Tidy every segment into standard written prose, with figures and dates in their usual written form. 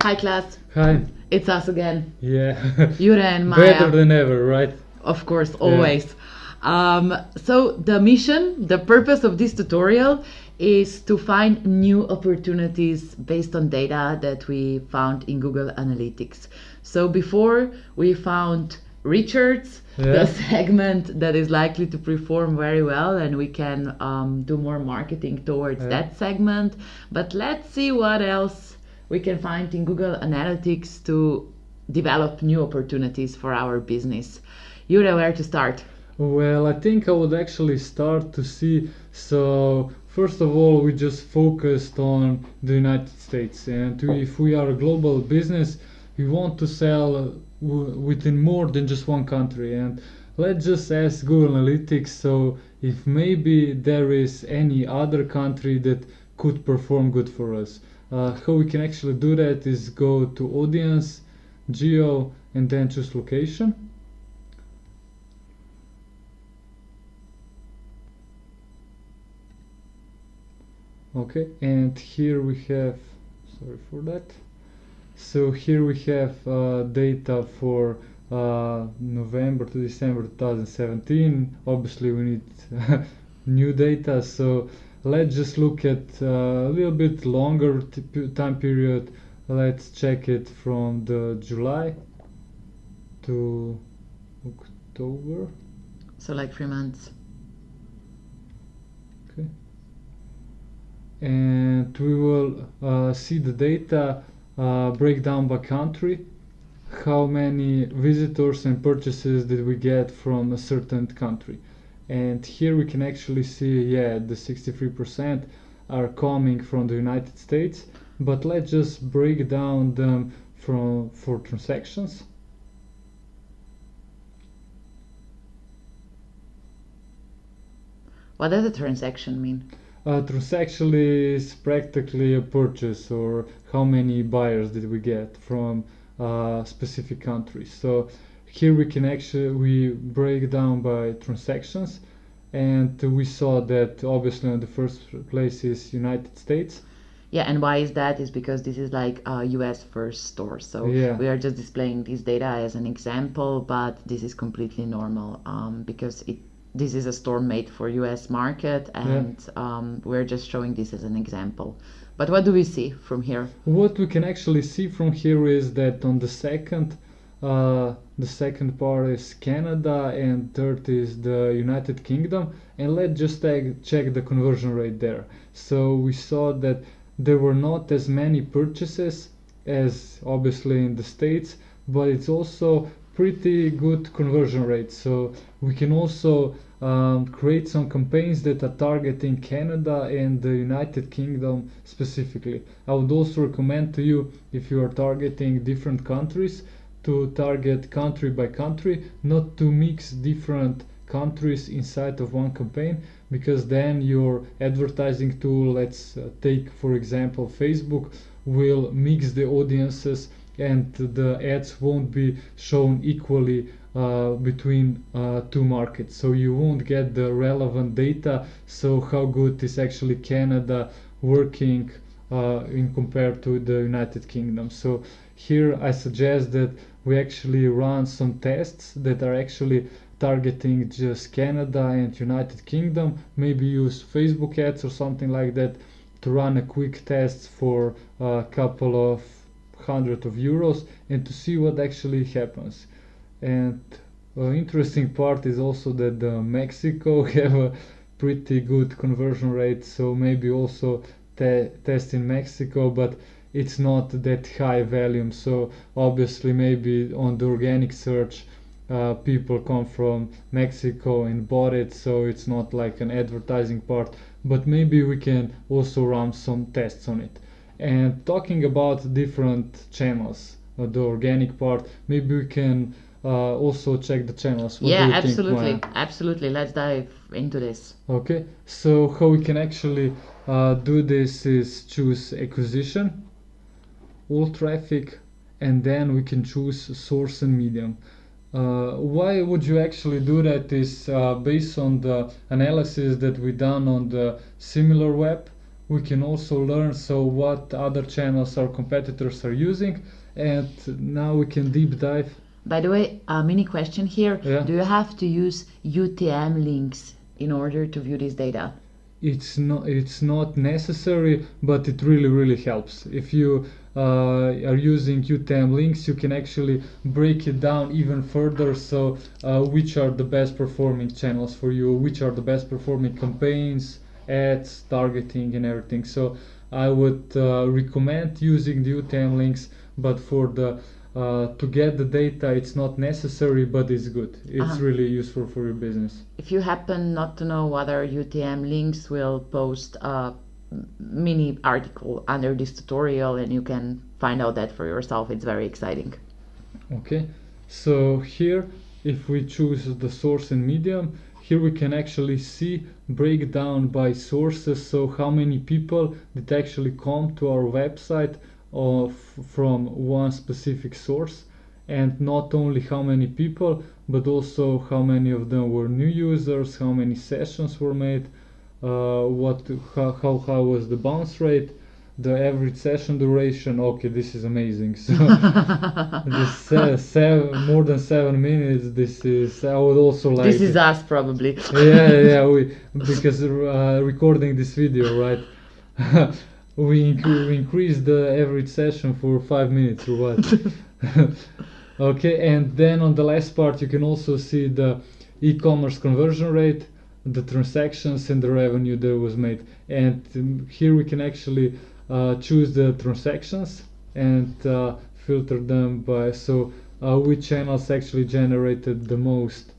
Hi class, Hi. it's us again. Yeah. Jure and Maya. Better than ever, right? Of course, always. So the purpose of this tutorial is to find new opportunities based on data that we found in Google Analytics. So before we found Richard's, the segment that is likely to perform very well, and we can do more marketing towards that segment. But let's see what else we can find in Google Analytics to develop new opportunities for our business. Jure, where to start? Well, I think I would actually start to see. So, first of all, we just focused on the United States, and if we are a global business, we want to sell within more than just one country. And let's just ask Google Analytics. So, if maybe there is any other country that could perform good for us. How we can actually do that is go to Audience, Geo, and then choose Location. Okay, and here we have, sorry for that. So here we have data for November to December 2017. Obviously we need new data, so let's just look at a little bit longer time period. Let's check it from the July to October. So like 3 months. Okay. And we will see the data breakdown by country. How many visitors and purchases did we get from a certain country? And here we can actually see, yeah, the 63% are coming from the United States. But let's just break down them for transactions. What does a transaction mean? Transaction is practically a purchase, or how many buyers did we get from specific countries. So here we break down by transactions, and we saw that obviously on the first place is United States. Yeah, and why is that? Is because this is like a US first store. So Yeah. we are just displaying this data as an example, but this is completely normal because this is a store made for US market, and we're just showing this as an example. But what do we see from here? What we can actually see from here is that on the second part is Canada, and third is the United Kingdom, and let's just check the conversion rate there. So we saw that there were not as many purchases as obviously in the States, but it's also pretty good conversion rate. So we can also create some campaigns that are targeting Canada and the United Kingdom specifically. I would also recommend to you, if you are targeting different countries, to target country by country, not to mix different countries inside of one campaign, because then your advertising tool, let's take for example Facebook, will mix the audiences and the ads won't be shown equally between two markets, so you won't get the relevant data. So how good is actually Canada working in compared to the United Kingdom? So here I suggest that we actually run some tests that are actually targeting just Canada and United Kingdom. Maybe use Facebook ads or something like that to run a quick test for a couple of hundred of euros and to see what actually happens. And interesting part is also that Mexico have a pretty good conversion rate, so maybe also test in Mexico, but it's not that high volume. So obviously maybe on the organic search people come from Mexico and bought it, so it's not like an advertising part, but maybe we can also run some tests on it. And talking about different channels, the organic part, maybe we can also check the channels. What do you absolutely think, absolutely. Let's dive into this. Okay, so how we can actually do this is choose acquisition, all traffic, and then we can choose source and medium. Why would you actually do that is based on the analysis that we done on the similar web. we can also learn what other channels our competitors are using, and now we can deep dive. By the way, a mini question here. Yeah. Do you have to use UTM links in order to view this data? It's not necessary, but it really helps. If you are using UTM links, you can actually break it down even further. So which are the best performing channels for you, which are the best performing campaigns, ads, targeting, and everything. So I would recommend using the UTM links, but for the to get the data, it's not necessary, but it's good. It's really useful for your business. If you happen not to know what are UTM links, we'll post a mini article under this tutorial and you can find out that for yourself. It's very exciting. Okay, so here if we choose the source and medium, here we can actually see breakdown by sources, so how many people did actually come to our website from one specific source, and not only how many people, but also how many of them were new users, how many sessions were made, how was the bounce rate, the average session duration. Okay, this is amazing. So this more than 7 minutes. This is, I would also like. This is us probably. Yeah, because recording this video, right? we increased the average session for 5 minutes or what? Okay, and then on the last part you can also see the e-commerce conversion rate, the transactions, and the revenue that was made. And here we can actually choose the transactions and filter them by which channels actually generated the most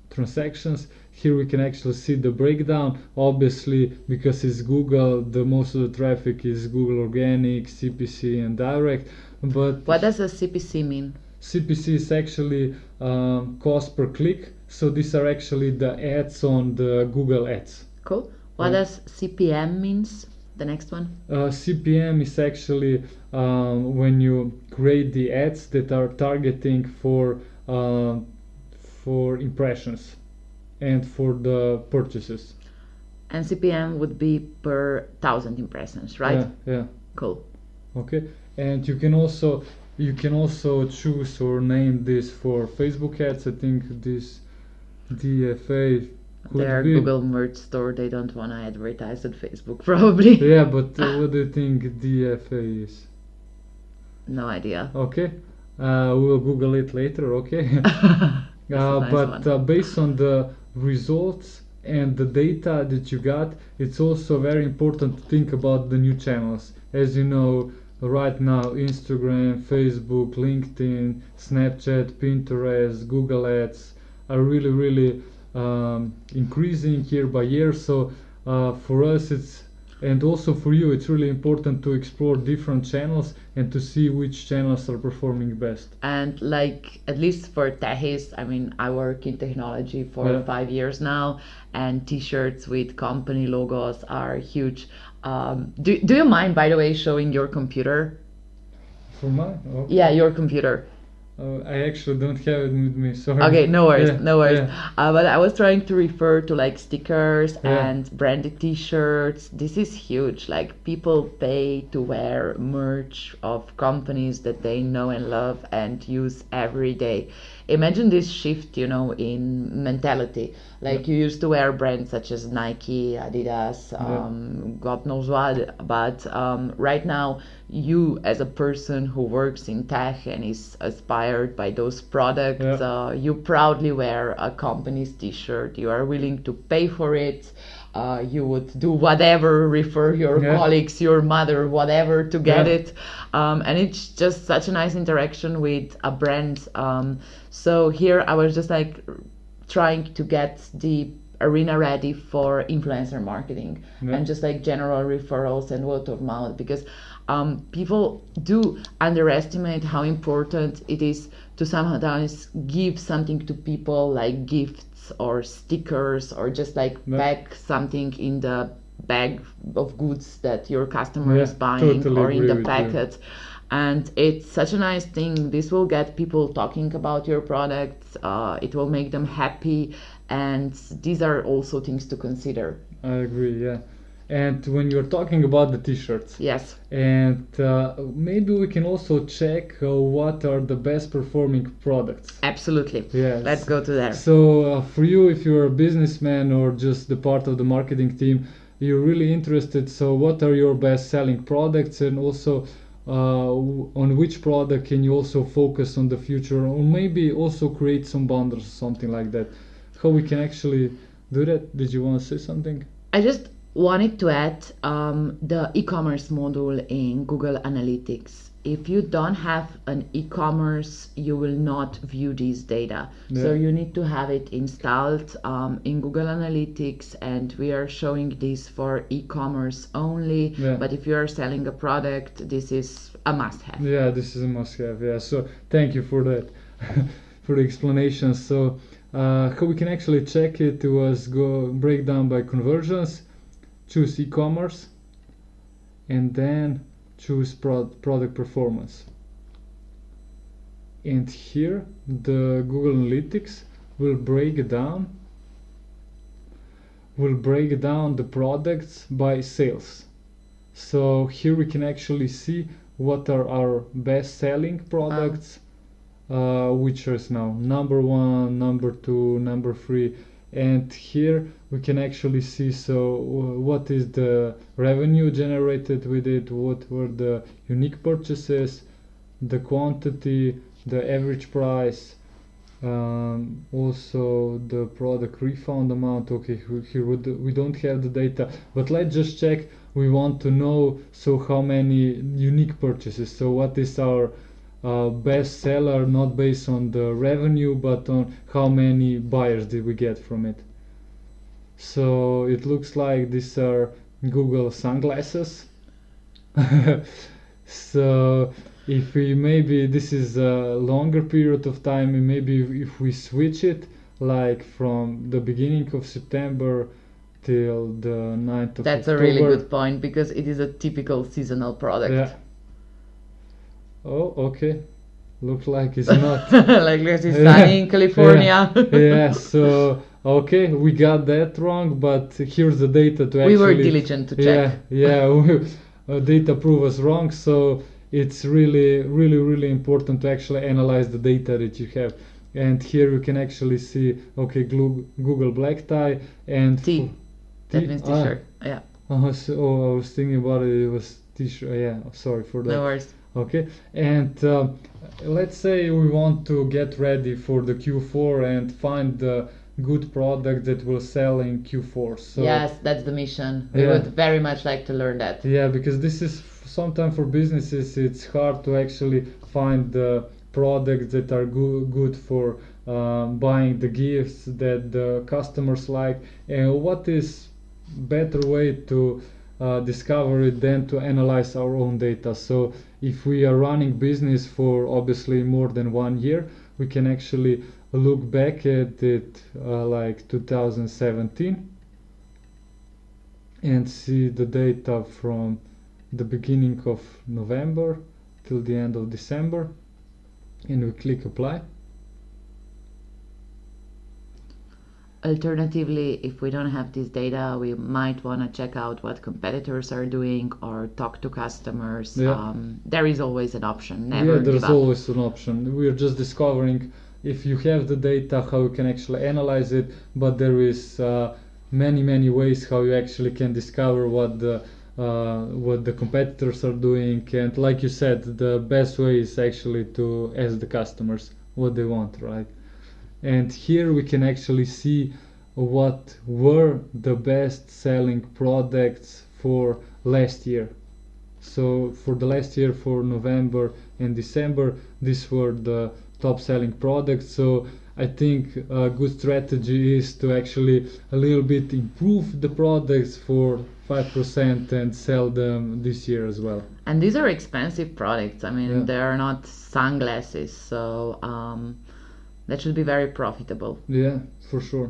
transactions. Here we can actually see the breakdown. Obviously, because it's Google, the most of the traffic is Google Organic, CPC, and direct. But what does a CPC mean? CPC is actually cost per click. So these are actually the ads on the Google Ads. Cool. What does CPM means? The next one? CPM is actually when you create the ads that are targeting for impressions and for the purchases. And CPM would be per 1,000 impressions, right? Yeah. Cool. Okay, and you can also choose or name this for Facebook ads. I think this DFA could Their be Google merch store. They don't want to advertise at Facebook, probably. Yeah, but what do you think DFA is? No idea. Okay, we'll Google it later. Okay. But based on the results and the data that you got, it's also very important to think about the new channels. As you know, right now Instagram, Facebook, LinkedIn, Snapchat, Pinterest, Google Ads are really increasing year by year. So for us and also for you, it's really important to explore different channels and to see which channels are performing best. And like, at least for techies, I mean, I work in technology for 5 years now, and t-shirts with company logos are huge. Do you mind, by the way, showing your computer? For mine? Okay. Yeah, your computer. I actually don't have it with me, sorry. Okay, no worries. Yeah. But I was trying to refer to like stickers and branded t-shirts. This is huge. Like, people pay to wear merch of companies that they know and love and use every day. Imagine this shift, in mentality. Like, you used to wear brands such as Nike, Adidas, God knows what. But right now, you as a person who works in tech and is inspired by those products, you proudly wear a company's t-shirt. You are willing to pay for it. You would do whatever, refer your colleagues, your mother, whatever, to get it. And it's just such a nice interaction with a brand. So here I was just like trying to get the arena ready for influencer marketing and just like general referrals and word of mouth, because people do underestimate how important it is to sometimes give something to people, like gifts or stickers, or just like pack something in the bag of goods that your customer is buying, or in the packet. And it's such a nice thing. This will get people talking about your products. It will make them happy, and these are also things to consider. I agree, yeah. And when you're talking about the t-shirts, Yes, and maybe we can also check what are the best performing products. absolutely. Yes. Let's go to there. So for you, if you're a businessman or just the part of the marketing team, you're really interested. So what are your best selling products, and also on which product can you also focus on the future, or maybe also create some bundles, something like that. How we can actually do that? Did you want to say something? I just wanted to add the e-commerce module in Google Analytics. If you don't have an e-commerce, you will not view these data. So Yeah. you need to have it installed in Google Analytics, and we are showing this for e-commerce only. Yeah. But if you are selling a product, this is a must-have. Yeah, this is a must-have. Yeah, so thank you for that, for the explanation. So how we can actually check it was go break down by conversions, choose e-commerce, and then choose product performance. And here the Google Analytics will break down the products by sales. So here we can actually see what are our best selling products, which is now number 1, number 2, number 3, and here we can actually see what is the revenue generated with it, what were the unique purchases, the quantity, the average price, also the product refund amount. Okay, here we don't have the data, but let's just check. We want to know how many unique purchases, so what is our best seller, not based on the revenue but on how many buyers did we get from it. So it looks like these are Google sunglasses. So if we maybe this is a longer period of time, and maybe if we switch it like from the beginning of September till the 9th of That's October. a really good point, because it is a typical seasonal product. Yeah. Oh, okay. Looks like it's not. Like this is sunny in California. Yeah, so okay, we got that wrong, but here's the data to We actually. were diligent to check. Data prove us wrong, so it's really important to actually analyze the data that you have. And here you can actually see, okay, Google black tie and T. That means t-shirt. Yeah. So I was thinking about it. It was t-shirt. Yeah, sorry for that. No worries. Okay, and let's say we want to get ready for the Q4 and find the good product that will sell in Q4. So yes, that's the mission. We Yeah. would very much like to learn that. yeah, because this is sometimes for businesses it's hard to actually find the products that are good for buying the gifts that the customers like. And what is better way to discover it than to analyze our own data? So if we are running business for obviously more than 1 year, we can actually look back at it like 2017 and see the data from the beginning of November till the end of December, and we click apply. Alternatively, if we don't have this data, we might want to check out what competitors are doing or talk to customers. Yeah. There is always an option. Never Yeah, give there's up. always an option. We're just discovering if you have the data how you can actually analyze it, but there is many ways how you actually can discover what the competitors are doing. And like you said, the best way is actually to ask the customers what they want, right? And here we can actually see what were the best selling products for last year. So for the last year, for November and December, these were the top selling products. So I think a good strategy is to actually a little bit improve the products for 5% and sell them this year as well. And these are expensive products. I mean, Yeah. they are not sunglasses, so that should be very profitable. Yeah, for sure.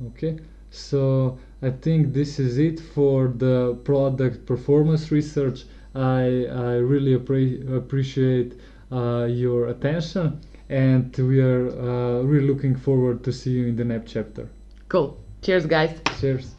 Okay, so I think this is it for the product performance research. I really appreciate your attention, and we are really looking forward to see you in the next chapter. Cool. Cheers, guys. Cheers.